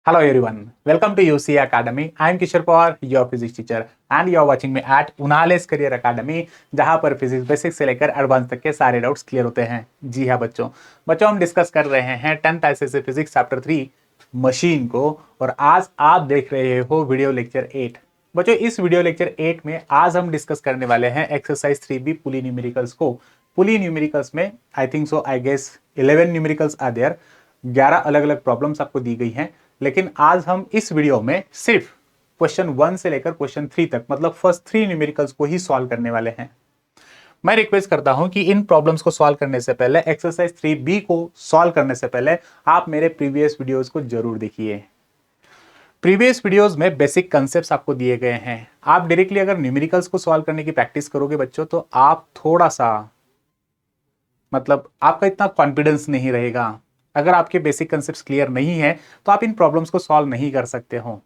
Hello everyone, welcome to UC Academy. I am Kishore Pawar, your physics teacher and you are watching me at Unales Career Academy, जहां पर physics basic से लेकर advance तक के सारे doubts clear होते हैं। जी हाँ बच्चों हम डिस्कस कर रहे हैं 10th ICSE physics chapter 3 machine को, और आज आप देख रहे हो वीडियो लेक्चर 8। बच्चों इस वीडियो लेक्चर 8 में आज हम डिस्कस करने वाले हैं एक्सरसाइज 3B पुली न्यूमेरिकल्स को। पुली न्यूमेरिकल्स में I think so I guess 11 numericals are there, 11 अलग अलग प्रॉब्लम्स आपको दी गई हैं। लेकिन आज हम इस वीडियो में सिर्फ क्वेश्चन 1 से लेकर क्वेश्चन 3 तक, मतलब फर्स्ट 3 न्यूमेरिकल्स को ही सॉल्व करने वाले हैं। मैं रिक्वेस्ट करता हूं कि इन प्रॉब्लम्स को सॉल्व करने से पहले, एक्सरसाइज 3B को सॉल्व करने से पहले आप मेरे प्रीवियस वीडियोस को जरूर देखिए। प्रीवियस वीडियोस में बेसिक कंसेप्ट्स आपको दिए गए हैं। आप डायरेक्टली अगर न्यूमेरिकल्स को सॉल्व करने की प्रैक्टिस करोगे बच्चों, तो आप थोड़ा सा, मतलब आपका इतना कॉन्फिडेंस नहीं रहेगा। अगर आपके बेसिक कंसेप्ट्स क्लियर नहीं है तो आप इन प्रॉब्लम्स को सॉल्व नहीं कर सकते हो।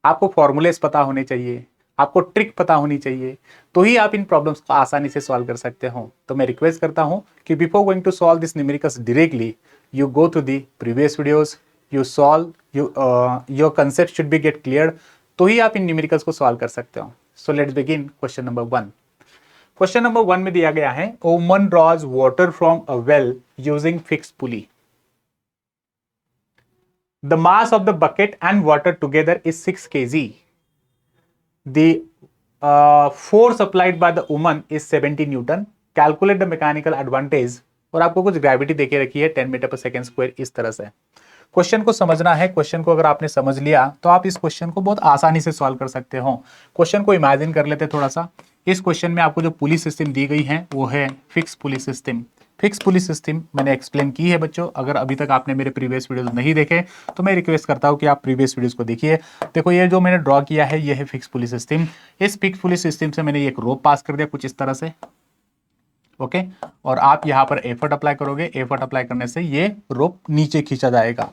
आपको फॉर्मूलेस पता होने चाहिए, आपको ट्रिक पता होनी चाहिए, तो ही आप इन प्रॉब्लम्स को आसानी से सॉल्व कर सकते हो। तो मैं रिक्वेस्ट करता हूं कि before going to solve this numericals directly, you go to the previous videos, you solve, your concept should be get clear, तो ही आप इन न्यूमेरिकल्स को सॉल्व कर सकते हो। So let's begin question number 1। Question number 1 में दिया गया है, woman draws water from a well using fixed pulley. The mass of the bucket and water together is 6 kg. The force applied by the woman is 70 Newton. Calculate the mechanical advantage. और आपको कुछ gravity देके रखी है 10 metre पर second square. इस तरह से क्वेश्चन को समझना है। क्वेश्चन को अगर आपने समझ लिया तो आप इस क्वेश्चन को बहुत आसानी से सॉल्व कर सकते हो। क्वेश्चन को इमेजिन कर लेते थोड़ा सा। इस क्वेश्चन में आपको जो पुली सिस्टम दी गई है वो है फिक्स पुली सिस्टम। फिक्स पुली सिस्टम मैंने एक्सप्लेन की है बच्चों। अगर अभी तक आपने मेरे प्रीवियस वीडियोस नहीं देखे तो मैं रिक्वेस्ट करता हूं कि आप प्रीवियस वीडियोस को देखिए। देखो ये जो मैंने ड्रॉ किया है ये है फिक्स पुली सिस्टम। इस फिक्स पुली सिस्टम से मैंने एक रोप पास कर दिया कुछ इस तरह से, ओके। और आप यहां पर एफर्ट अप्लाई करोगे। एफर्ट अप्लाई करने से ये रोप नीचे खींचा जाएगा।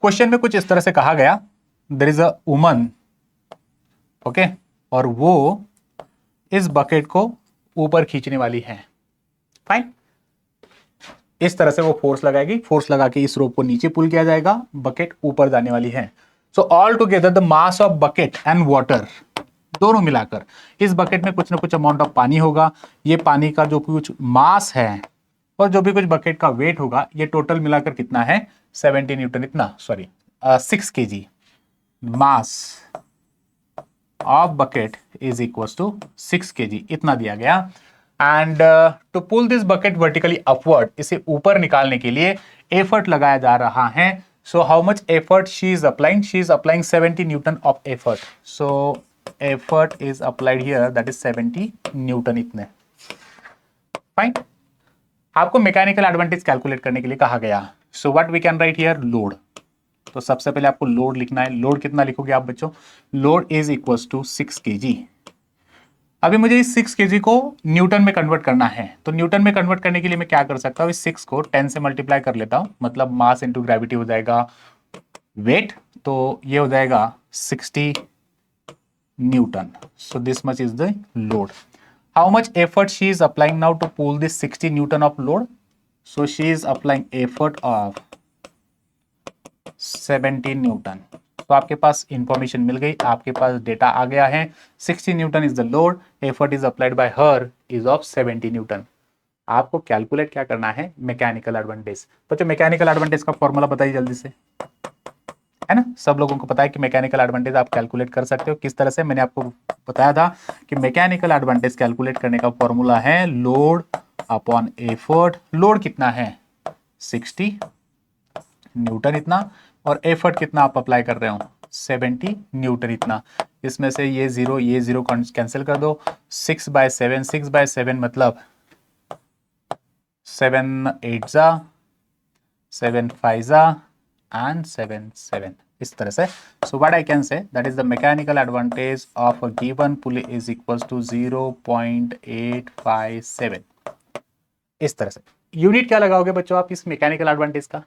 क्वेश्चन में कुछ इस तरह से कहा गया, there is a woman, okay, और वो इस बकेट को ऊपर खींचने वाली है। फाइन, इस तरह से वो फोर्स लगाएगी। फोर्स लगा के इस रोप को नीचे पुल किया जाएगा, बकेट ऊपर जाने वाली है। So all together the mass of bucket and water, दोनों मिलाकर इस बकेट में कुछ ना कुछ अमाउंट ऑफ पानी होगा। ये पानी का जो कुछ मास है और जो भी कुछ बकेट का वेट होगा, ये टोटल मिलाकर कितना है 70 न्यूटन, इतना, sorry 6 kg। Mass of bucket is equal to 6 kg, इतना दिया गया। And to pull this bucket vertically upward, इसे ऊपर निकालने के लिए एफर्ट लगाया जा रहा है। So how much effort she is applying? She is applying 70 newton of effort. So effort is applied here, that is 70 newton, इतने। फाइन, आपको मैकेनिकल एडवांटेज कैलकुलेट करने के लिए कहा गया। So what we can write here, load. तो सबसे पहले आपको लोड लिखना है। लोड कितना लिखोगे आप बच्चों? Load is equals to 6 kg। अभी मुझे इस 6 kg को न्यूटन में कन्वर्ट करना है। तो न्यूटन में कन्वर्ट करने के लिए मैं क्या कर सकता हूं, इस 6 को 10 से मल्टीप्लाई कर लेता हूं, मतलब मास इंटू ग्रेविटी हो जाएगा वेट, तो ये हो जाएगा 60 newton. So this much is the load. How much effort she is applying now to pull this 60 newton of load? So she is applying effort of 70 newton. तो आपके पास information मिल गई, आपके पास डेटा आ गया है। 60 Newton is the load, effort is applied by her is of 70 Newton. आपको calculate क्या करना है, मैकेनिकल एडवांटेज। बच्चों मैकेनिकल एडवांटेज का फॉर्मूला बताइए जल्दी से, है ना? सब लोगों को पता है कि मैकेनिकल एडवांटेज आप कैलकुलेट कर सकते हो किस तरह से। मैंने आपको बताया था कि मैकेनिकल एडवांटेज कैलकुलेट करने का फॉर्मूला है लोड अपॉन एफर्ट। लोड कितना है 60 न्यूटन, इतना, और एफर्ट कितना आप अप्लाई कर रहे हो 70 न्यूटन, इतना। इसमें से ये जीरो कैंसिल कर दो। 6/7, 6/7 मतलब 7 8 जा, 7 5 जा एंड 7 7, इस तरह से। So what I can say, that is the mechanical advantage of a given pulley is equals to 0.857। इस तरह से। यूनिट क्या लगाओगे बच्चों आप इस मैकेनिकल एडवांटेज का?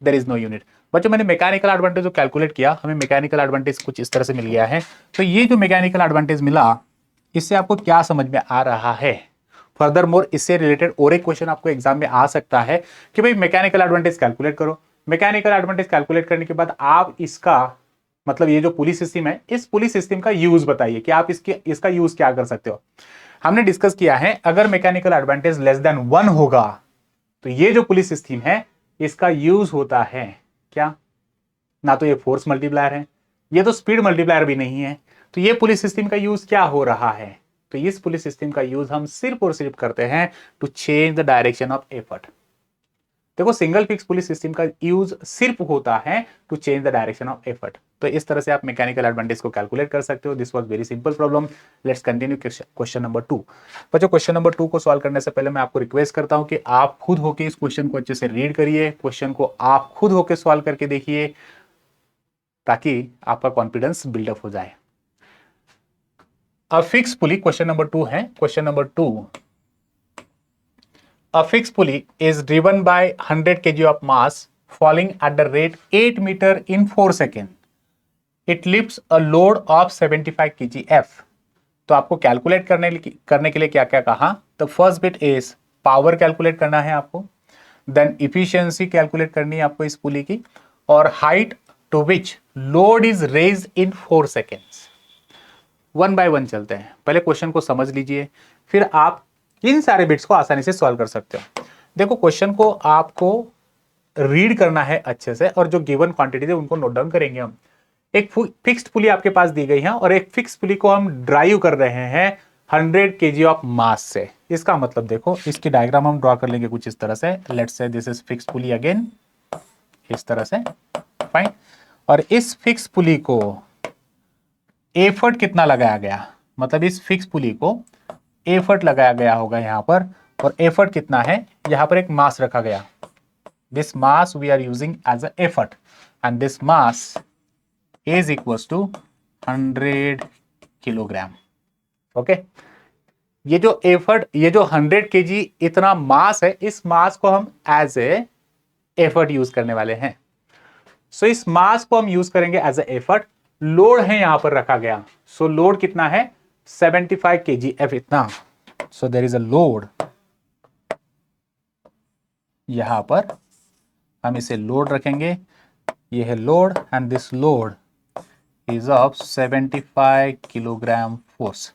There is no unit. बच्चों मैंने मैकेनिकल एडवांटेज जो कैलकुलेट किया, हमें मैकेनिकल एडवांटेज कुछ इस तरह से मिल गया है। तो ये जो मैकेनिकल एडवांटेज मिला, इससे आपको क्या समझ में आ रहा है? फर्दर मोर इससे रिलेटेड और एक क्वेश्चन आपको एग्जाम में आ सकता है कि भाई मैकेनिकल एडवांटेज कैलकुलेट करो। मैकेनिकल एडवांटेज कैलकुलेट करने के बाद आप इसका मतलब ये जो पुली सिस्टम है, इस पुली सिस्टम का यूज बताइए कि आप इसका यूज क्या कर सकते हो। हमने डिस्कस किया है अगर मैकेनिकल एडवांटेज लेस देन 1 होगा तो ये जो पुलिस सिस्टम है इसका यूज होता है क्या, ना तो ये फोर्स मल्टीप्लायर है, ये तो स्पीड मल्टीप्लायर भी नहीं है, तो ये पुलिस सिस्टम का यूज क्या हो रहा है, तो इस पुलिस सिस्टम का यूज हम सिर्फ और सिर्फ करते हैं to change the direction of effort. देखो सिंगल फिक्स पुलिस सिस्टम का यूज सिर्फ होता है to change the direction of effort. तो इस तरह से आप मैकेनिकल एडवांटेज को कैलकुलेट कर सकते हो। This was very simple problem. Let's continue question number 2। बच्चों क्वेश्चन नंबर 2 को सॉल्व करने से पहले मैं आपको रिक्वेस्ट करता हूं कि आप खुद होके इस क्वेश्चन को अच्छे से रीड करिए, क्वेश्चन को आप खुद होके सॉल्व करके देखिए ताकि आपका कॉन्फिडेंस बिल्डअप हो जाए। A fix pulley, question number 2 है। Question number 2, a fixed pulley is driven by 100 kg of mass falling at the rate 8 meter in 4 seconds. It lifts a load of 75 kg F. तो आपको calculate करने के लिए क्या क्या कहा, तो first bit is power calculate करना है आपको, देन इफिशियंसी कैलकुलेट करनी है आपको इस पुली की, और height to which load is raise in 4 seconds. One by one चलते हैं, पहले क्वेश्चन को समझ लीजिए फिर आप इन सारे बिट्स को आसानी से सॉल्व कर सकते हो। देखो क्वेश्चन को आपको रीड करना है अच्छे से और जो गिवन क्वांटिटी है उनको नोट डाउन करेंगे हम। एक फिक्स्ड पुली आपके पास दी गई है और एक फिक्स पुली को हम ड्राइव कर रहे हैं 100 kg ऑफ मास से। इसका मतलब देखो इसकी डायग्राम हम ड्रॉ कर लेंगे कुछ इस तरह से। Let's say this is fixed pulley again, इस तरह से, फाइन। और इस फिक्स पुली को एफर्ट कितना लगाया गया, मतलब इस फिक्स पुली को एफर्ट लगाया गया होगा यहां पर, और एफर्ट कितना है, यहां पर एक मास रखा गया, this mass we are using as a effort and this mass is equals to 100 kilogram. Okay, ये जो एफर्ट, ये जो 100 kg इतना मास है, इस मास को हम एज ए एफर्ट यूज करने वाले हैं। सो इस मास को हम यूज करेंगे एज ए एफर्ट। लोड है यहां पर रखा गया, सो लोड कितना है 75 kg F इतना। So there is a load, यहां पर हम इसे लोड रखेंगे, ये है load and this load is of 75 kilogram force.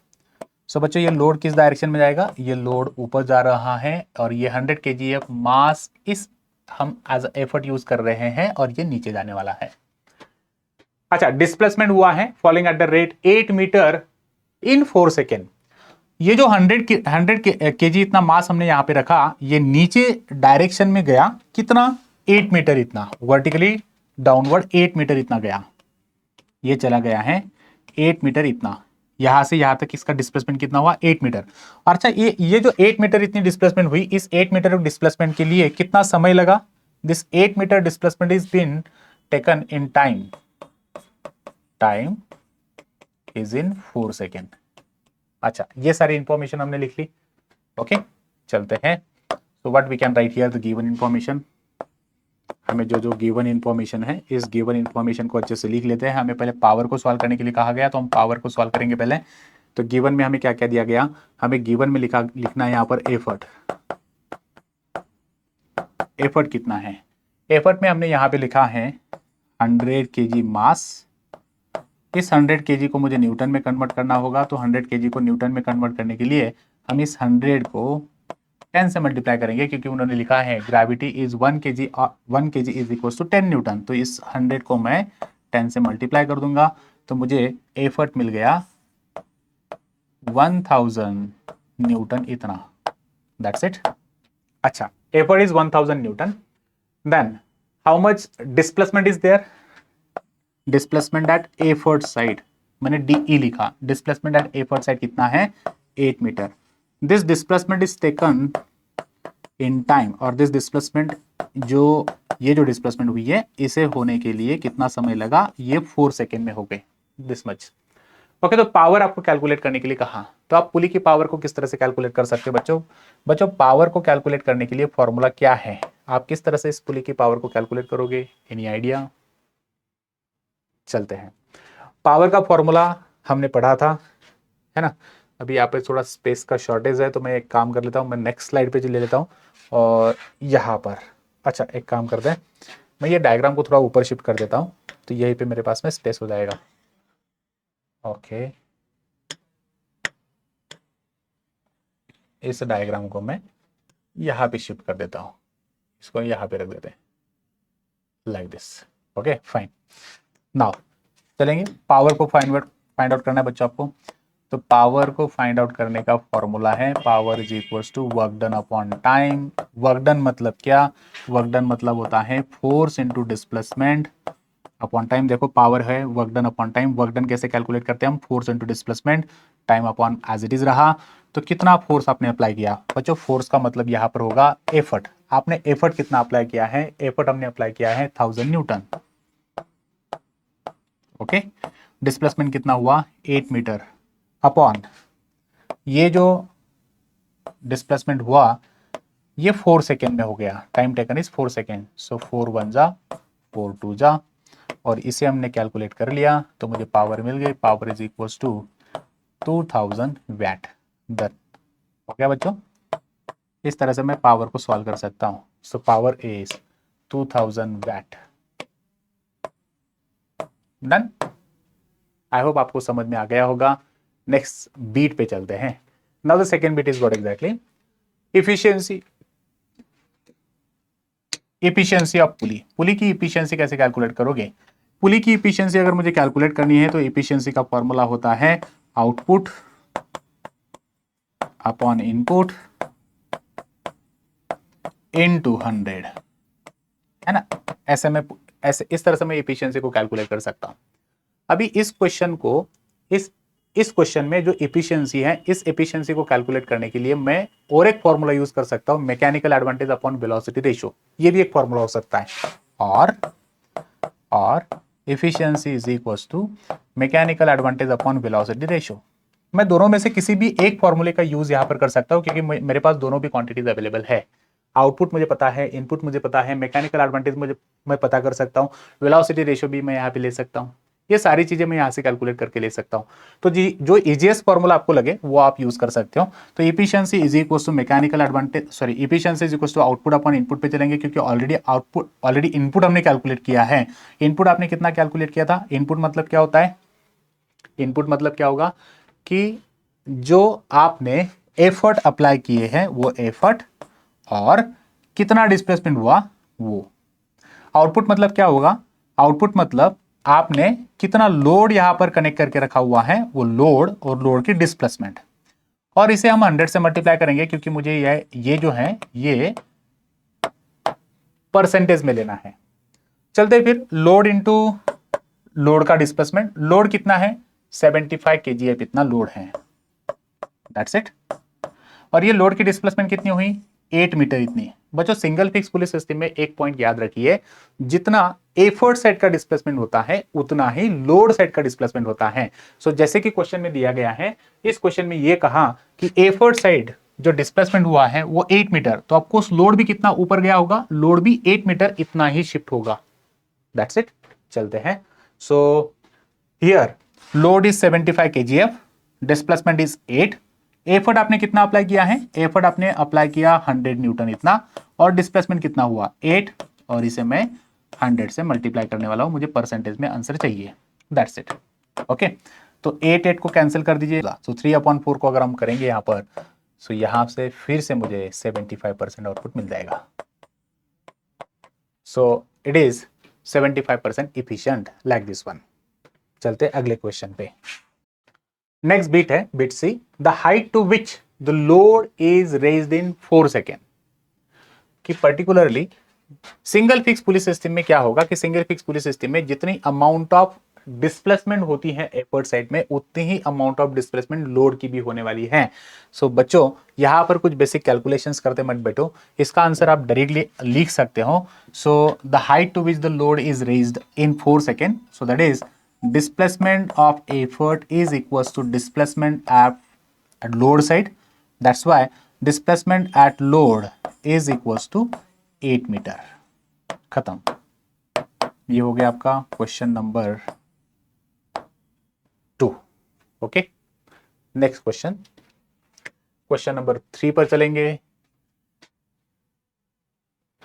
So बच्चों ये लोड किस डायरेक्शन में जाएगा, ये लोड ऊपर जा रहा है और ये 100 kg F मास इस हम एज एफर्ट यूज कर रहे हैं और ये नीचे जाने वाला है। अच्छा, डिस्प्लेसमेंट हुआ है falling at the rate 8 metre in 4 second. ये जो 100 kg इतना मास हमने यहां पे रखा, ये नीचे डायरेक्शन में गया कितना, 8 मीटर इतना, वर्टिकली डाउनवर्ड 8 मीटर इतना गया, ये चला गया है 8 मीटर इतना, यहां से यहां तक इसका डिस्प्लेसमेंट कितना हुआ 8 मीटर। अच्छा, ये जो 8 मीटर इतनी डिस्प्लेसमेंट हुई, इस 8 मीटर डिस्प्लेसमेंट के लिए कितना समय लगा, this 8 metre displacement is been taken in time, time is in 4 second. अच्छा, ये सारी इंफॉर्मेशन हमने लिख ली। ओके, चलते हैं। So what we can write here, the given information. हमें जो जो गिवन इंफॉर्मेशन है, इस गिवन इंफॉर्मेशन को अच्छे से लिख लेते हैं। हमें पहले पावर को सॉल्व करने के लिए कहा गया, तो हम पावर को सॉल्व करेंगे पहले। तो गिवन में हमें क्या क्या दिया गया, हमें गिवन में लिखना है यहाँ पर एफर्ट। एफर्ट कितना है, एफर्ट में हमने यहाँ पे लिखा है 100 kg मास। इस 100 kg को मुझे न्यूटन में कन्वर्ट करना होगा, तो 100 kg को न्यूटन में कन्वर्ट करने के लिए हम इस 100 को 10 से मल्टीप्लाई करेंगे, क्योंकि उन्होंने लिखा है gravity is 1 kg is equal to 10 newton. तो इस 100 को मैं 10 से मल्टीप्लाई कर दूंगा, तो मुझे एफर्ट मिल गया 1000 न्यूटन इतना, दैट्स इट। अच्छा, effort is 1000 newton, then how much displacement is there, displacement at effort side, मैंने डीई लिखा, डिस्प्लेसमेंट एट एफर्ट साइड कितना है 8 metre. This displacement is taken in time, और दिस डिस्प्लेसमेंट ये जो डिस्प्लेसमेंट हुई है इसे होने के लिए कितना समय लगा, ये 4 सेकेंड में हो गए, दिस मच। ओके, तो पावर आपको कैलकुलेट करने के लिए कहा, तो आप पुली की पावर को किस तरह से कैलकुलेट कर सकते हो बच्चों पावर को कैलकुलेट करने के लिए फॉर्मूला क्या है, आप किस तरह से इस पुली की पावर को कैलकुलेट करोगे, एनी आइडिया। चलते हैं, पावर का फॉर्मूला हमने पढ़ा था, है ना। अभी यहाँ पे थोड़ा स्पेस का शॉर्टेज है, तो मैं एक काम कर लेता हूँ, मैं नेक्स्ट स्लाइड पे ले लेता हूँ और यहाँ पर, अच्छा एक काम करते हैं, मैं ये डायग्राम को थोड़ा ऊपर शिफ्ट कर देता हूँ, तो यहीं पे मेरे पास में स्पेस हो जाएगा। ओके, इस डायग्राम को मैं यहाँ पे शिफ्ट कर देता हूँ, इसको यहाँ पे रख देते हैं like this. Okay fine, now चलेंगे पावर को फाइंड आउट करना है बच्चों आपको। तो पावर को फाइंड आउट करने का फॉर्मूला है power is equals to work done upon time. Work done मतलब क्या? वर्क डन मतलब होता है force into displacement upon time. देखो पावर है work done upon time, work done कैसे कैलकुलेट करते हैं हम? Force into displacement, time upon as it is रहा। तो कितना फोर्स आपने अप्लाई किया बच्चों? फोर्स का मतलब यहाँ पर होगा एफर्ट। आपने एफर्ट कितना अप्लाई किया है? एफर्ट हमने अप्लाई किया है 1000 न्यूटन। ओके, डिस्प्लेसमेंट कितना हुआ? 8 मीटर अपॉन ये जो डिस्प्लेसमेंट हुआ ये 4 सेकेंड में हो गया, टाइम टेकन इज 4 सेकेंड। सो 4 1 जा 4 2 जा, और इसे हमने कैलकुलेट कर लिया तो मुझे पावर मिल गई। Power is equals to 2000 watt. Done हो गया बच्चों। इस तरह से मैं पावर को सॉल्व कर सकता हूं। So power is 2000 watt. Done, I hope आपको समझ में आ गया होगा। नेक्स्ट बीट पे चलते हैं। Now the second bit is what exactly? Efficiency. Efficiency of pulley. Pulley की इफिशियंसी कैसे कैलकुलेट करोगे? पुली की इफिशियंसी अगर मुझे कैलकुलेट करनी है तो इफिशियंसी का फॉर्मूला होता है आउटपुट अपॉन इनपुट इनटू 100, है ना? ऐसे में ऐसे इस तरह से मैं इफिशियंसी को कैलकुलेट कर सकता हूं। अभी इस क्वेश्चन को इस क्वेश्चन में जो इफिशियंसी है, इस इफिशियंसी को कैलकुलेट करने के लिए मैं और एक फॉर्मूला यूज कर सकता हूं, mechanical advantage upon velocity ratio. ये भी एक फॉर्मूला हो सकता है। और efficiency is equals to mechanical advantage upon velocity ratio. मैं दोनों में से किसी भी एक फॉर्मूले का यूज यहां पर कर सकता हूं, क्योंकि मेरे पास दोनों भी क्वांटिटीज अवेलेबल है। आउटपुट मुझे पता है, इनपुट मुझे पता है, मैकेनिकल एडवांटेज मैं पता कर सकता हूं, वेलोसिटी रेशियो भी मैं यहां पे ले सकता हूं। ये सारी चीजें मैं यहां से कैलकुलेट करके ले सकता हूं। तो जी जो इजीएस्ट फॉर्मूला आपको लगे वो आप यूज कर सकते हो। तो efficiency is equals to mechanical advantage, sorry efficiency is equals to output upon input पे चलेंगे, क्योंकि ऑलरेडी इनपुट हमने कैलकुलेट किया है। इनपुट आपने कितना कैलकुलेट किया था? इनपुट मतलब क्या होता है? इनपुट मतलब क्या होगा कि जो आपने एफर्ट अप्लाई किए हैं वो एफर्ट, और कितना डिस्प्लेसमेंट हुआ वो। आउटपुट मतलब क्या होगा? आउटपुट मतलब आपने कितना लोड यहां पर कनेक्ट करके रखा हुआ है, वो लोड और लोड की डिस्प्लेसमेंट। और इसे हम 100 से मल्टीप्लाई करेंगे, क्योंकि मुझे ये जो है ये परसेंटेज में लेना है। चलते फिर लोड इंटू लोड का डिस्प्लेसमेंट। लोड कितना है? 75 kgf इतना लोड है, दैट्स इट। और ये लोड की डिस्प्लेसमेंट कितनी हुई? 8 मीटर इतनी। बच्चों सिंगल फिक्स पुली सिस्टम में एक पॉइंट याद रखिए, जितना एफर्ट साइड का डिस्प्लेसमेंट होता है उतना ही लोड साइड का डिस्प्लेसमेंट होता है। सो जैसे कि क्वेश्चन में दिया गया है, इस क्वेश्चन में ये कहा कि एफर्ट साइड जो डिस्प्लेसमेंट हुआ है वो 8 मीटर, तो आपको लोड भी कितना ऊपर गया होगा? लोड भी 8 मीटर इतना ही शिफ्ट होगा, दैट्स इट। चलते हैं। So here load is 75 kgf, displacement is 8। Effort आपने कितना अप्लाई किया है? एफर्ट आपने अप्लाई किया 100 न्यूटन इतना, और डिस्प्लेसमेंट कितना हुआ? 8, और इसे मैं 100 से मल्टीप्लाई करने वाला हूं, मुझे परसेंटेज में आंसर चाहिए, दैट्स इट। ओके, तो 8 को कैंसिल कर दीजिएगा। तो 3/4 को अगर हम करेंगे यहां पर, सो यहां से फिर से मुझे 75% आउटपुट मिल जाएगा। So it is 75% efficient like this one. चलते अगले क्वेश्चन पे। नेक्स्ट बीट है bit C, the height to which the load is raised in 4 second. कि particularly single fix pulleys system में क्या होगा कि सिंगल फिक्स पुलिस सिस्टम में जितनी अमाउंट ऑफ डिस्प्लेसमेंट होती है एफर्ट साइड में, उतनी ही अमाउंट ऑफ डिस्प्लेसमेंट लोड की भी होने वाली है। सो बच्चों यहां पर कुछ बेसिक कैलकुलेशंस करते मत बैठो, इसका आंसर आप डायरेक्टली लिख सकते हो। So the height to which the load is raised in 4 second, so that is displacement of effort is equals to displacement at load side. That's why displacement at load is equals to 8 metre. खत्म। ये हो गया आपका question number 2। Okay, next question, question number 3 पर चलेंगे।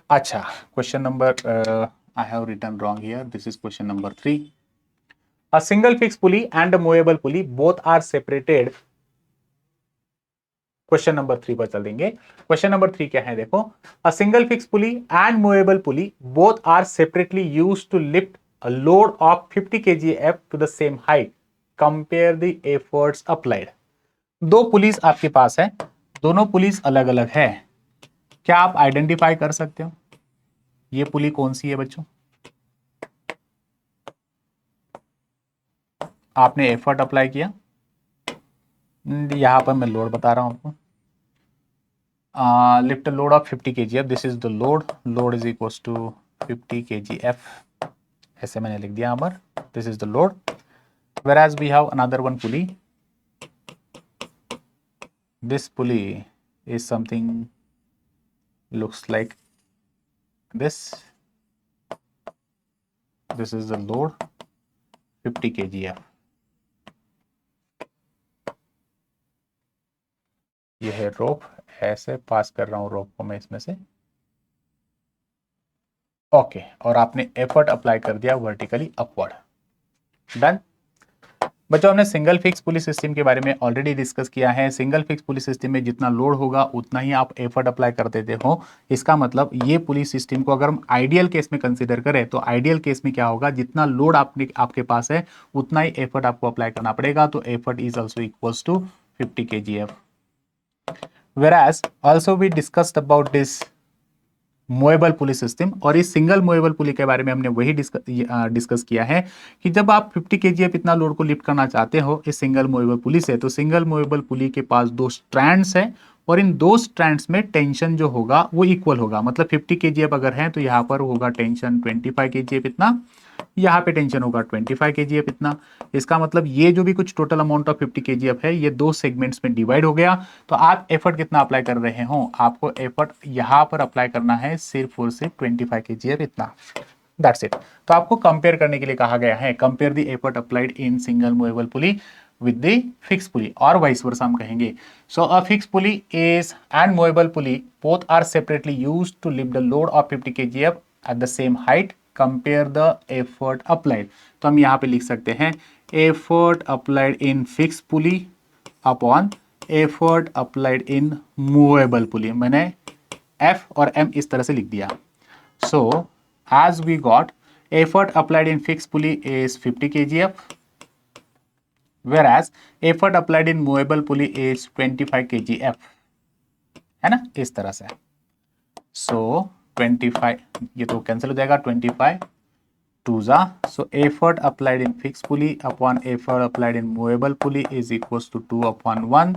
अच्छा, question number I have written wrong here. This is question number 3. A single fixed pulley and a movable pulley both are separated. Question number 3 पर चल देंगे. Question number 3 क्या है देखो. A single fix pulley and movable pulley both are separately used to lift a load of 50 kgf to the same height. Compare the efforts applied. दो pulleys आपके पास है, दोनों पुलिस अलग अलग है. क्या आप आइडेंटिफाई कर सकते हो ये पुली कौन सी है बच्चों? आपने एफर्ट अप्लाई किया, यहां पर मैं लोड बता रहा हूं आपको. Lift load of 50 kgf. This is the load is equals to 50 kgf. ऐसे मैंने लिख दिया यहां पर. This is the load. whereas we have another one pulley. This pulley is something looks like this. This is the load 50 kgf. ये है रोप. ऐसे पास कर रहा हूं रोप को मैं इसमें से. ओके, और आपने एफर्ट अप्लाई कर दिया वर्टिकली अपवर्ड. डन. बच्चों हमने सिंगल फिक्स पुली सिस्टम के बारे में ऑलरेडी डिस्कस किया है. सिंगल फिक्स पुली सिस्टम में जितना लोड होगा उतना ही आप एफर्ट अप्लाई कर देते हो. इसका मतलब ये पुली सिस्टम को अगर हम आइडियल केस में कंसीडर करें तो आइडियल केस में क्या होगा, जितना लोड आपके पास है उतना ही एफर्ट आपको अप्लाई करना पड़ेगा. तो effort is also equals to 50 kgf. whereas also we discussed about this movable pulley system. और इस सिंगल मूवेबल पुली के बारे में हमने वही डिस्कस किया है कि जब आप 50 kgf इतना लोड को लिफ्ट करना चाहते हो इस सिंगल मूवेबल पुली से, तो सिंगल मूवेबल पुली के पास दो स्ट्रैंड्स है और इन दो स्ट्रैंड्स में टेंशन जो होगा वो इक्वल होगा. मतलब 50 kgf अगर है तो यहाँ पर होगा टेंशन 25 kgf इतना, यहाँ पे टेंशन होगा 25 kgf इतना. इसका मतलब ये जो भी कुछ टोटल अमाउंट ऑफ 50 kgf है ये दो सेगमेंट्स में डिवाइड हो गया. तो आप एफर्ट कितना अप्लाई कर रहे हो, आपको एफर्ट यहाँ पर अप्लाई करना है सिर्फ और सिर्फ 25 kgf इतना. That's it. तो आपको कंपेयर करने के लिए कहा गया है, compare the effort applied in single movable pulley with the fixed pulley और वाइस वर्सा हम कहेंगे. So a fixed pulley is and movable pulley both are separately used to lift the load of 50 kgf at the same height. Compare the effort applied. तो हम यहाँ पे लिख सकते हैं effort applied in fixed pulley upon effort applied in movable pulley. मैंने F और M इस तरह से लिख दिया. So as we got effort applied in fixed pulley is 50 kgf. whereas effort applied in movable pulley is 25 kgf. है ना इस तरह से. so 25 ये तो कैंसिल हो जाएगा. 25 2 जा. so effort applied in fixed pulley upon effort applied in movable pulley is equals to 2 upon 1.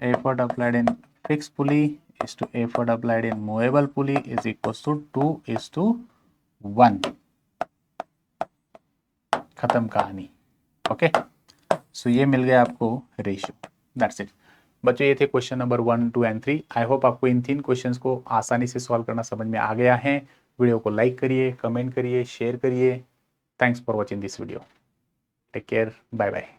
effort applied in fixed pulley is to effort applied in movable pulley is equals to 2:1. खत्म कहानी. Okay. सो ये मिल गया आपको ratio. That's it. बच्चों ये थे question number 1, 2 and 3. I hope आपको इन 3 questions को आसानी से सॉल्व करना समझ में आ गया है. वीडियो को लाइक करिए, कमेंट करिए, शेयर करिए. Thanks for watching this video. Take care. Bye bye.